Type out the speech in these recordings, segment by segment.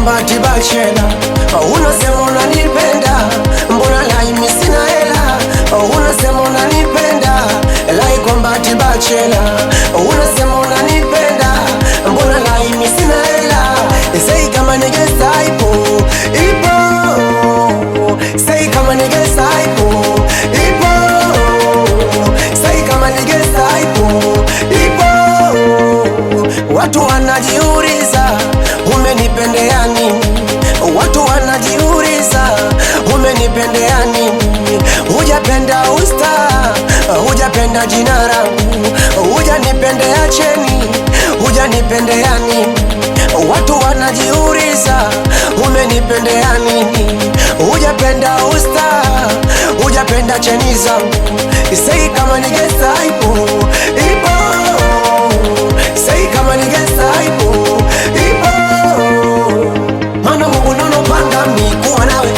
kwamba tibachela. Unasema unanipenda, mbona lai mimi sina hela? Unasema unanipenda, lai kwamba tibachela. Unasema unanipenda, mbona lai mimi sina hela? Say kama nigesa ipo, ipo. Say kama nigesa ipo, ipo. Say kama nigesa ipo, ipo. Watu wanajiuliza umenipendea nini? Watu wanajiuliza umenipendea nini? Hujapenda usta, hujapenda jina langu, hujanipendea cheni, hujanipendea nini? Watu wanajiuliza umenipendea nini? Hujapenda usta, hujapenda cheni zangu. Say kama nigesa ipo, ipo. Say kama nigesa ipo, ipo. Mana Mungu nanopanga mikuwa nawe,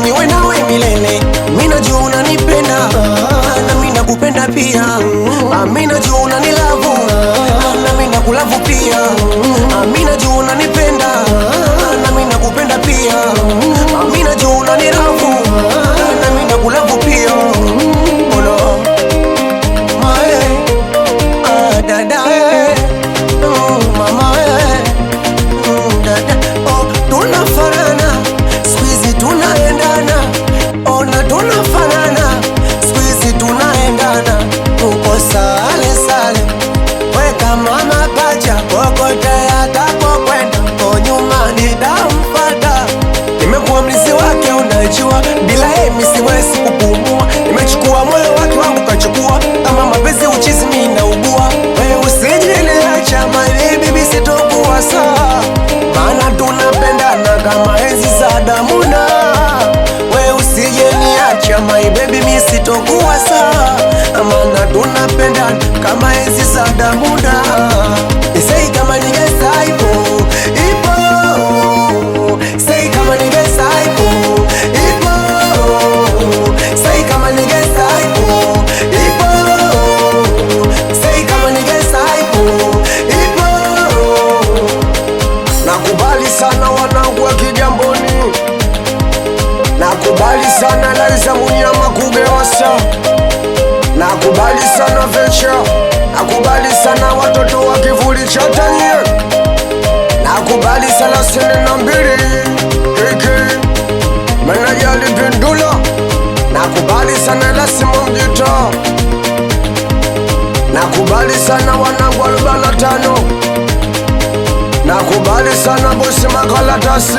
niwe nawe milele. Mina jua unanipenda, na mina kupenda pia. Mina jua unanilavu, na mina kulavu pia. Mina jua unanipenda, na mina kupenda pia. Mina jua unanilavu, na mina kulavu pia. Ono mae, dada mama dada, oh tunafanana, squeezy tunaendana. Ona tunafanana, squeezy tunaendana. Tuko sale sale, weka mama pacha, kokote atapokwenda, kwa nyuma nitamfuata. Nimekuwa mlinzi wake unajua, bila yeye mimi siwezi kupumua. Nimechukua moyo wake wangu kachukua, kama mapenzi uchizi mimi naugua. Wewe usijiniacha my baby, mimi sitokuwa sawa. Maana tunapendana kama enzi za damuna. Wewe usijiniacha my baby, mimi sitokuwa sawa. Maana tunapendana kama enzi za damuna. Say kama nigesa ipo, ipo. Say kama nigesa ipo, ipo. Say kama nigesa ipo, ipo. Say kama nigesa ipo, ipo. Nakubali sana wanangu wa Kigamboni, nakubali sana Laiza Munyama Kubeosa, nakubali sana Vecha, nakubali sana watoto wa Kivuli cha Tanye, nakubali 32 Hiki meneja Lipindula, nakubali sana Lasimo Mjita, nakubali sana wanangu wa 45, nakubali sana bosi Makalatasi,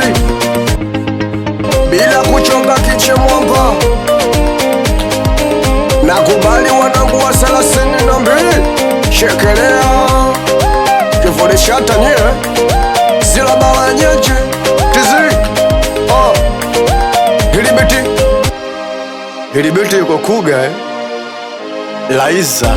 bila kuchoka kiche mwamba. Nakubali wanangu wa 32 Shekelea Kivuli cha Tanye, Zila Bala Nyeje Tizi. Hilibiti yuko Kuga Laiza